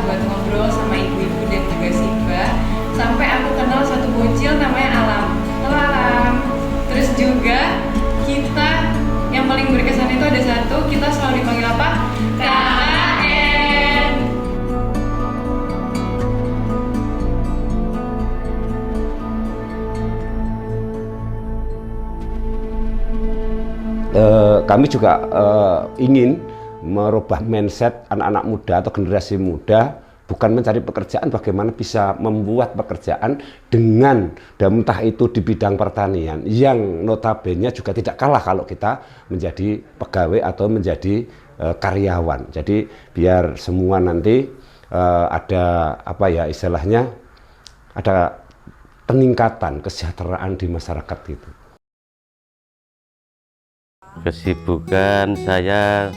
buat ngobrol sama ibu-ibu dan juga Siva. Sampai aku kenal satu bocil namanya Alam. Halo Alam. Terus juga kita yang paling berkesan itu ada satu, kita selalu dipanggil apa? KKN. Kami juga ingin merubah mindset anak-anak muda atau generasi muda, bukan mencari pekerjaan, bagaimana bisa membuat pekerjaan dengan, dan entah itu di bidang pertanian yang notabene juga tidak kalah kalau kita menjadi pegawai atau menjadi karyawan. Jadi biar semua nanti ada apa ya istilahnya, ada peningkatan kesejahteraan di masyarakat gitu. Kesibukan saya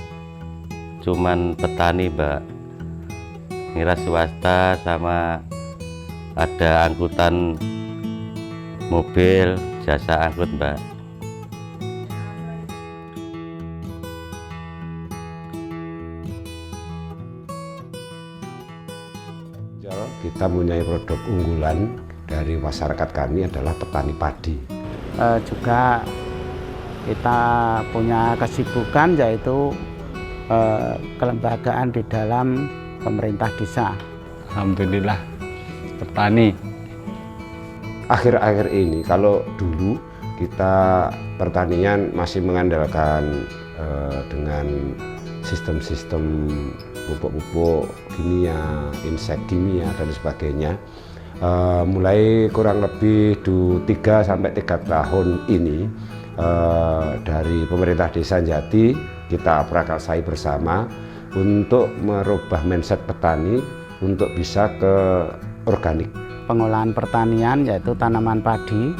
cuman petani, Mbak. Ngira swasta sama ada angkutan mobil, jasa angkut, Mbak. Kita mempunyai produk unggulan dari masyarakat kami adalah petani padi. Juga kita punya kesibukan yaitu kelembagaan di dalam pemerintah desa. Alhamdulillah petani. Akhir-akhir ini kalau dulu kita pertanian masih mengandalkan dengan sistem-sistem pupuk-pupuk kimia, insek kimia dan sebagainya. Mulai kurang lebih 3-3 tahun ini dari pemerintah Desa Jati kita prakarsai bersama untuk merubah mindset petani untuk bisa ke organik. Pengolahan pertanian yaitu tanaman padi.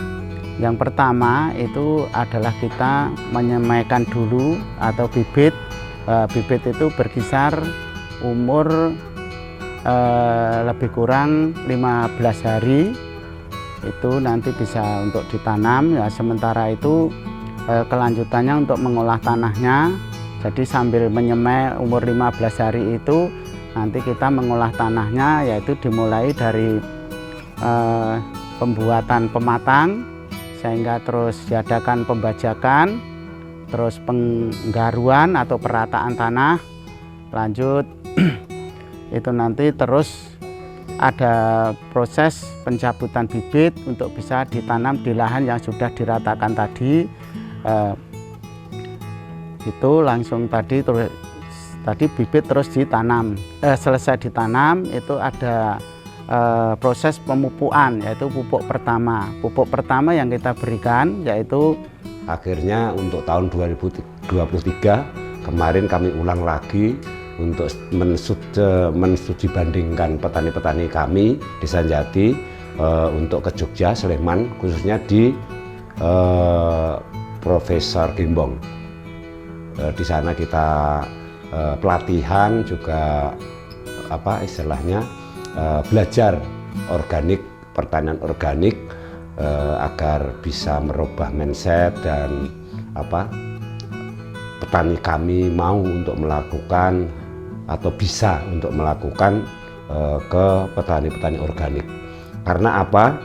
Yang pertama itu adalah kita menyemaikan dulu atau bibit. Bibit itu berkisar umur lebih kurang 15 hari itu nanti bisa untuk ditanam ya. Sementara itu kelanjutannya untuk mengolah tanahnya, jadi sambil menyemai umur 15 hari itu nanti kita mengolah tanahnya, yaitu dimulai dari pembuatan pematang sehingga terus diadakan pembajakan, terus penggaruan atau perataan tanah, lanjut itu nanti terus ada proses pencabutan bibit untuk bisa ditanam di lahan yang sudah diratakan tadi. Itu langsung tadi bibit terus ditanam. Selesai ditanam itu ada proses pemupukan, yaitu pupuk pertama. Pupuk pertama yang kita berikan yaitu akhirnya untuk tahun 2023 kemarin kami ulang lagi untuk menstudi bandingkan petani-petani kami di Sanjati untuk ke Jogja, Sleman, khususnya di Profesor Gimbong. Di sana kita pelatihan juga apa istilahnya belajar organik, pertanian organik agar bisa merubah mindset dan apa petani kami mau untuk melakukan atau bisa untuk melakukan ke petani-petani organik. Karena apa?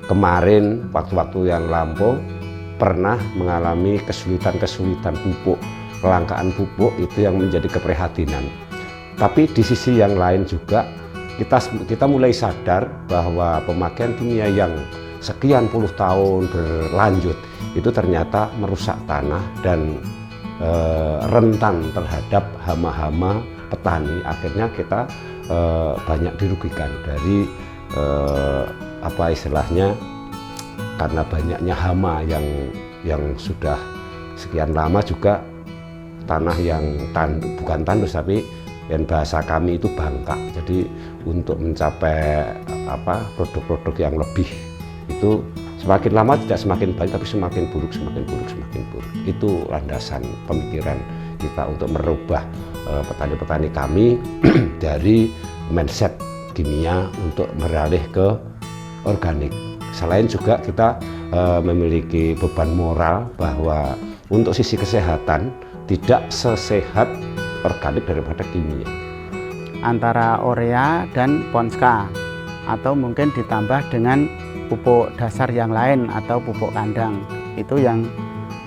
Kemarin waktu-waktu yang lampau pernah mengalami kesulitan pupuk, kelangkaan pupuk itu yang menjadi keprihatinan. Tapi di sisi yang lain juga kita mulai sadar bahwa pemakaian kimia yang sekian puluh tahun berlanjut itu ternyata merusak tanah dan rentan terhadap hama-hama petani. Akhirnya kita banyak dirugikan dari apa istilahnya, karena banyaknya hama yang sudah sekian lama juga tanah yang bukan tandus tapi yang bahasa kami itu bangka. Jadi untuk mencapai apa produk-produk yang lebih itu semakin lama tidak semakin baik tapi semakin buruk. Itu landasan pemikiran kita untuk merubah petani-petani kami dari mindset kimia untuk beralih ke organik. Selain juga kita memiliki beban moral bahwa untuk sisi kesehatan tidak sesehat organik daripada kimia. antara urea dan ponska, atau mungkin ditambah dengan pupuk dasar yang lain atau pupuk kandang. Itu yang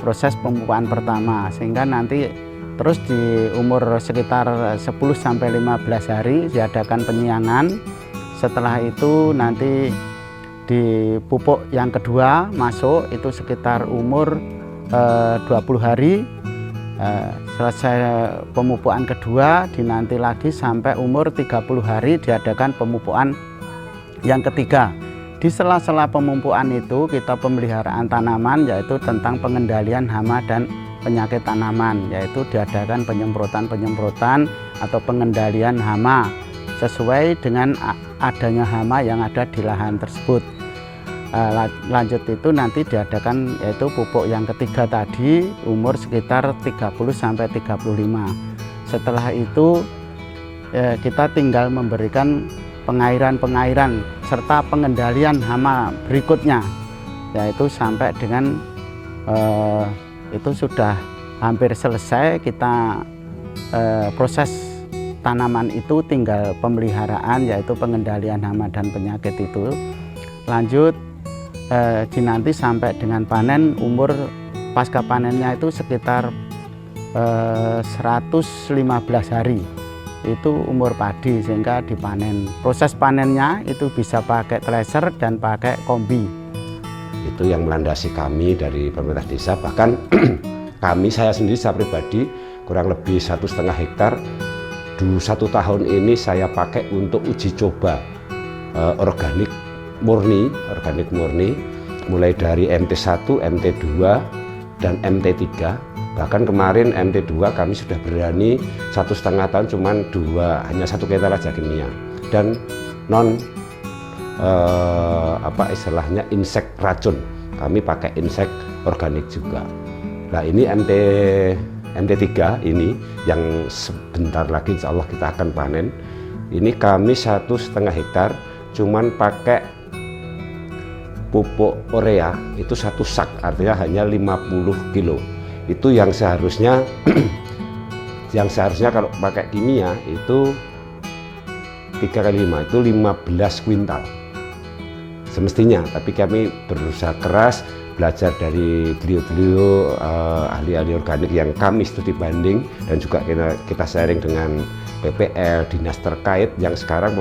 proses pemupukan pertama, sehingga nanti terus di umur sekitar 10-15 hari diadakan penyiangan. Setelah itu nanti di pupuk yang kedua masuk, itu sekitar umur 20 hari. Selesai pemupukan kedua, dinanti lagi sampai umur 30 hari diadakan pemupukan yang ketiga. Di sela-sela pemupukan itu kita pemeliharaan tanaman, yaitu tentang pengendalian hama dan penyakit tanaman, yaitu diadakan penyemprotan-penyemprotan atau pengendalian hama sesuai dengan adanya hama yang ada di lahan tersebut. Lanjut itu nanti diadakan yaitu pupuk yang ketiga tadi, umur sekitar 30-35. Setelah itu kita tinggal memberikan pengairan-pengairan serta pengendalian hama berikutnya, yaitu sampai dengan itu sudah hampir selesai. Kita proses tanaman itu tinggal pemeliharaan, yaitu pengendalian hama dan penyakit itu. Lanjut nanti sampai dengan panen, umur pasca panennya itu sekitar 115 hari. Itu umur padi sehingga dipanen. Proses panennya itu bisa pakai thresher dan pakai kombi. Itu yang melandasi kami dari pemerintah desa. Bahkan saya sendiri, saya pribadi kurang lebih 1,5 hektar. 1 tahun ini saya pakai untuk uji coba organik murni, mulai dari MT1, MT2, dan MT3. Bahkan kemarin MT2 kami sudah berani 1,5 tahun cuman hanya 1 kintal aja kimia, dan non istilahnya insek racun, kami pakai insek organik juga. Nah ini MT3 ini yang sebentar lagi insya Allah kita akan panen. Ini kami 1,5 hektar cuman pakai pupuk urea itu 1 sak, artinya hanya 50 kilo. Itu yang seharusnya kalau pakai kimia itu 3 kali 5 itu 15 kuintal semestinya. Tapi kami berusaha keras, belajar dari beliau-beliau ahli-ahli organik yang kami studi banding, dan juga kita sharing dengan PPL, dinas terkait, yang sekarang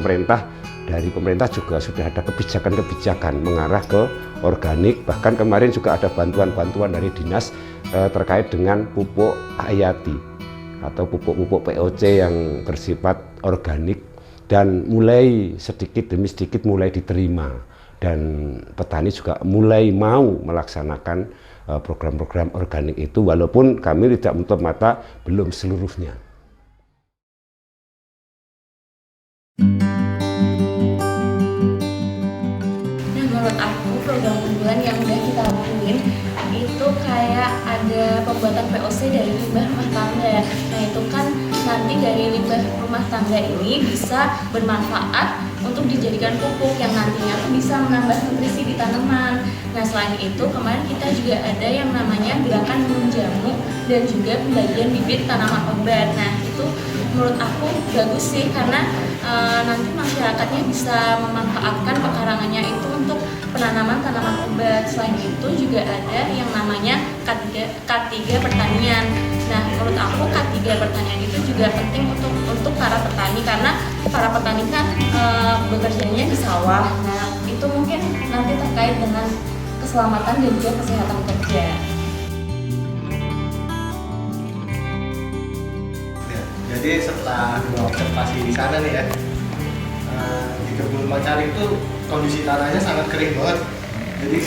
dari pemerintah juga sudah ada kebijakan-kebijakan mengarah ke organik. Bahkan kemarin juga ada bantuan-bantuan dari dinas terkait dengan pupuk hayati atau pupuk-pupuk POC yang bersifat organik, dan mulai sedikit demi sedikit mulai diterima, dan petani juga mulai mau melaksanakan program-program organik itu, walaupun kami tidak menutup mata, belum seluruhnya. Nah, menurut aku program unggulan yang udah kita lakuin itu kayak ada pembuatan POC dari limbah rumah tangga. Nah itu kan nanti dari limbah rumah tangga ini bisa bermanfaat untuk dijadikan pupuk yang nantinya tuh bisa menambah nutrisi di tanaman. Nah selain itu kemarin kita juga ada yang namanya gerakan menjamu dan juga pembagian bibit tanaman obat. Nah itu menurut aku bagus sih, karena nanti masyarakatnya bisa memanfaatkan pekarangannya itu untuk penanaman tanaman obat. Selain itu juga ada yang namanya K3 pertanian. Nah menurut aku K3 pertanian itu juga penting untuk para petani, karena para petani kan bekerjanya di sawah. Nah itu mungkin nanti terkait dengan keselamatan dan juga kesehatan kerja. Jadi setelah observasi di sana nih ya, di kebun Mancari itu kondisi tanahnya sangat kering banget. Jadi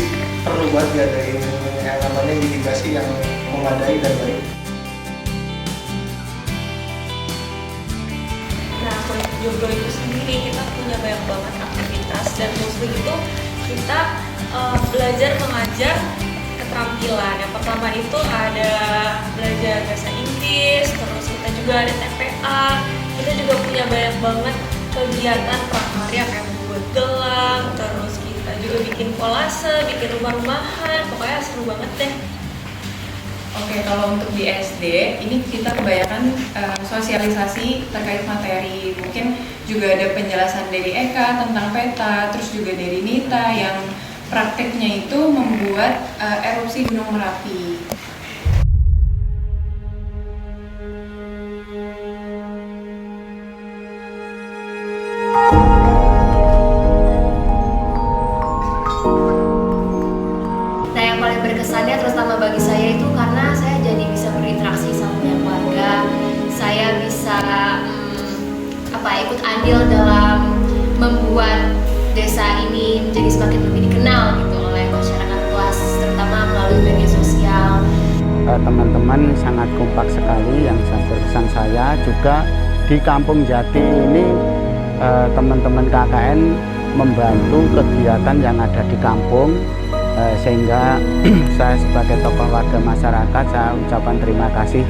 perlu buat diadain yang namanya mitigasi yang memadai dan baik. Nah, untuk Joglo itu sendiri kita punya banyak banget aktivitas, dan mostly itu kita belajar mengajar keterampilan. Yang pertama itu ada belajar bahasa Inggris, terus kita juga ada TPA. Kita juga punya banyak banget kegiatan prakarya kayak membuat gelang, terus kita juga bikin kolase, bikin rumah-rumahan, pokoknya seru banget deh. Oke, kalau untuk di SD, ini kita kebanyakan sosialisasi terkait materi. Mungkin juga ada penjelasan dari Eka tentang peta, terus juga dari Nita yang prakteknya itu membuat erupsi Gunung Merapi. Nah, yang paling berkesannya terutama bagi saya itu karena saya jadi bisa berinteraksi sama banyak warga. Saya bisa ikut andil dalam membuat desa ini menjadi semakin lebih dikenal gitu oleh masyarakat luas, terutama melalui media sosial. Teman-teman sangat kompak sekali. Yang berkesan saya juga di Kampung Jati ini teman-teman KKN membantu kegiatan yang ada di kampung, sehingga saya sebagai tokoh warga masyarakat saya ucapkan terima kasih.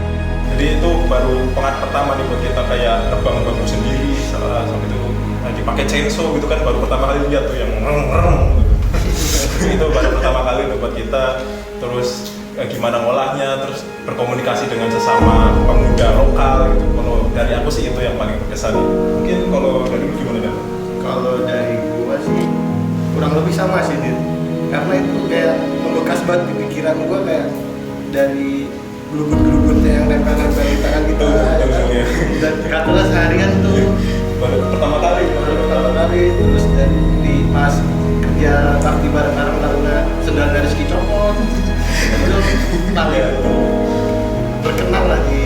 Jadi itu baru pengat pertama nih buat kita, kayak terbang bambu sendiri sampai itu dipakai chainsaw gitu kan, baru pertama kali lihat tuh yang gitu. Itu baru pertama kali tuh buat kita. Terus gimana ngolahnya, terus berkomunikasi dengan sesama pemuda lokal gitu. Kalau dari aku sih itu yang paling berkesan. Mungkin kalau dari lu gimana Dan? Kalau dari gua sih kurang lebih sama sih, Dit. Karena itu kayak membekas banget di pikiran gua, kayak dari gelugut-gelugutnya yang nempel-nempel di tangan gitu. Dan katalah seharian tuh Baru pertama kali. terus dari pas kerja bakti bareng-bareng karena sedang dari Rizky copot itu paling berkenan lah di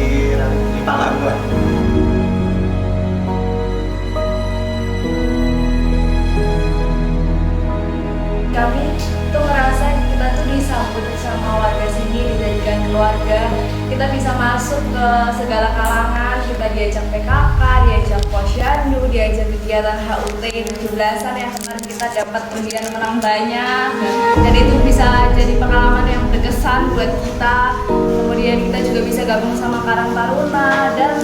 kepala gua. Kami tuh ngerasa kita tuh disambut sama warga sini, dijadikan keluarga. Kita bisa masuk ke segala kalangan, kita diajak PKK, diajak posyandu, diajak kegiatan HUT 17-an yang kemarin kita dapat undian menang banyak. Dan itu bisa jadi pengalaman yang berkesan buat kita. Kemudian kita juga bisa gabung sama Karang Taruna dan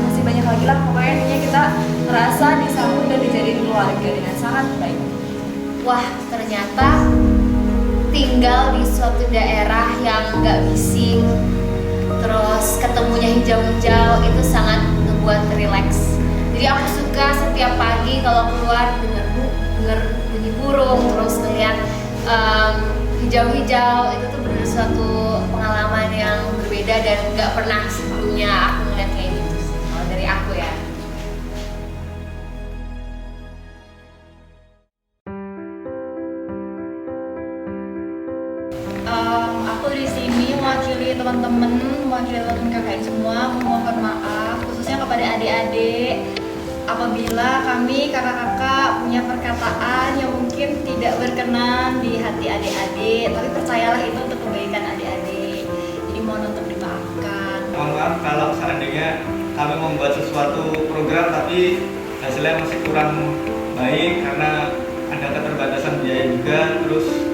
masih banyak lagi lah. Pokoknya intinya kita ngerasa disambut dan dijadiin keluarga dengan sangat baik. Wah, ternyata tinggal di suatu daerah yang nggak bising, terus ketemunya hijau-hijau, itu sangat membuat rileks. Jadi aku suka setiap pagi kalau keluar denger bunyi burung, terus ngeliat hijau-hijau, itu tuh benar suatu pengalaman yang berbeda dan nggak pernah sebelumnya aku ngeliat kayak gitu sih, kalau dari aku ya. Aku di sini mewakili teman-teman KKN semua, memohon maaf khususnya kepada adik-adik apabila kami kakak-kakak punya perkataan yang mungkin tidak berkenan di hati adik-adik, tapi percayalah itu untuk kebaikan adik-adik. Jadi mohon untuk dimaafkan. Mohon maaf kalau seandainya kami membuat sesuatu program tapi hasilnya masih kurang baik karena ada keterbatasan biaya juga, terus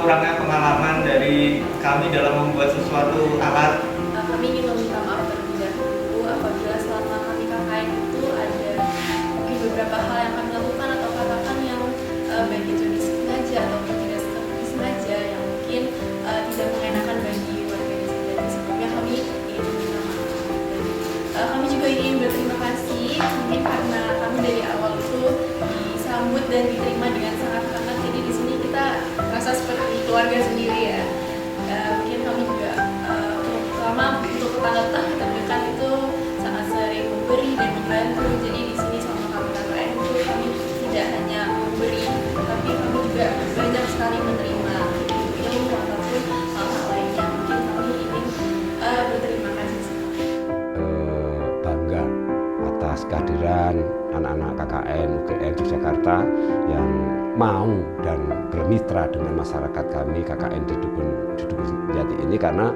kurangnya pengalaman dari kami dalam membuat sesuatu alat. Kami ingin meminta maaf terlebih dahulu apabila selama kami KKN itu ada mungkin beberapa hal yang kami lakukan atau katakan yang baik itu disengaja ataupun tidak disengaja yang mungkin tidak mengenakan bagi warga desa. Jadi sebelumnya kami ingin meminta maaf. Dan kami juga ingin berterima kasih mungkin karena kami dari awal itu disambut dan diterima dengan sangat hangat. Jadi di sini kita rasa seperti keluarga sendiri ya. Mungkin kami juga terutama untuk tetangga-tetangga terdekat itu sangat sering memberi dan membantu. Jadi di sini sama kami KKN itu kami tidak hanya memberi, tapi kami juga banyak sekali menerima ilmu ataupun hal-hal lainnya. Mungkin kami ingin berterima kasih sekali. Bangga atas kehadiran anak-anak KKN UGM Yogyakarta yang mau dan bermitra dengan masyarakat kami KKN di Dukun Jati ini, karena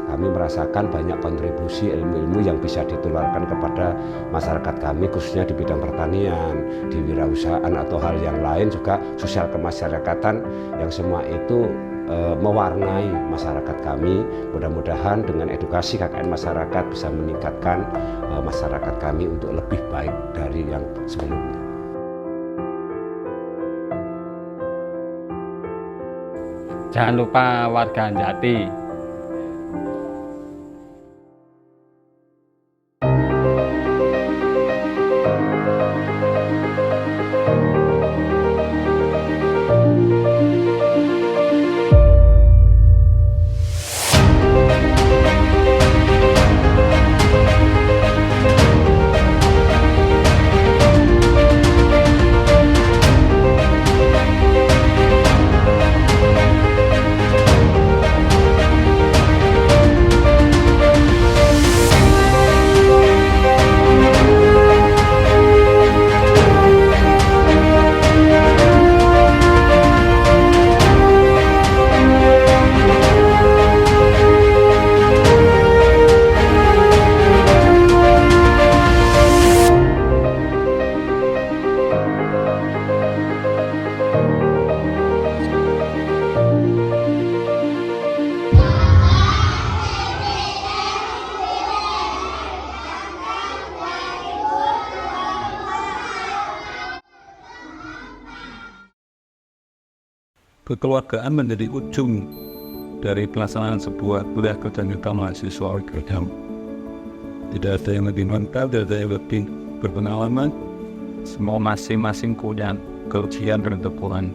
kami merasakan banyak kontribusi ilmu-ilmu yang bisa ditularkan kepada masyarakat kami, khususnya di bidang pertanian, di wirausahaan atau hal yang lain, juga sosial kemasyarakatan, yang semua itu mewarnai masyarakat kami. Mudah-mudahan dengan edukasi KKN masyarakat bisa meningkatkan masyarakat kami untuk lebih baik dari yang sebelumnya. Jangan lupa warga Jati, kekeluargaan menjadi ujung dari pelaksanaan sebuah kuliah kerja nyata mahasiswa orgam. Tidak ada yang lebih mantap, tidak ada yang lebih berpengalaman. Semua masing-masing punya kelebihan dan kekurangan.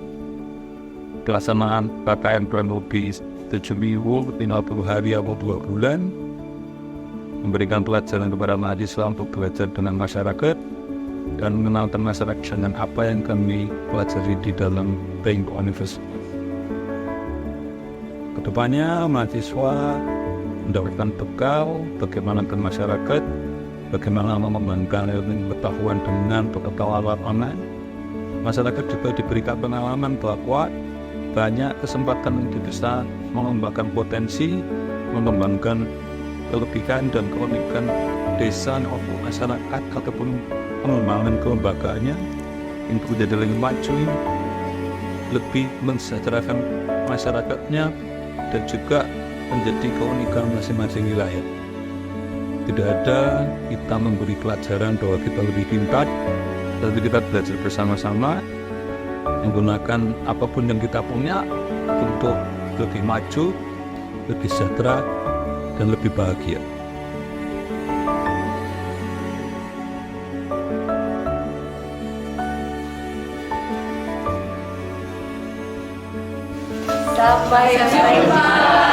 Pelaksanaan KKN kurang lebih 7 minggu, 50 hari atau 2 bulan, memberikan pelajaran kepada mahasiswa untuk belajar dengan masyarakat dan mengenalkan masyarakat dengan apa yang kami pelajari di dalam Bank University. Kedepannya mahasiswa mendapatkan bekal bagaimana ke masyarakat, bagaimana mengembangkan ilmu pengetahuan dengan pengetahuan online. Masyarakat juga diberikan pengalaman bahwa banyak kesempatan untuk bisa mengembangkan potensi, mengembangkan kelebihan dan keunikan desa maupun masyarakat ataupun pengembangan kelembagaannya untuk menjadi lebih maju, lebih mensejahterakan masyarakatnya dan juga menjadi keunikan masing-masing wilayah. Tidak ada kita memberi pelajaran bahwa kita lebih pintar, tapi kita belajar bersama-sama menggunakan apapun yang kita punya untuk lebih maju, lebih sejahtera, dan lebih bahagia. Sampai jumpa.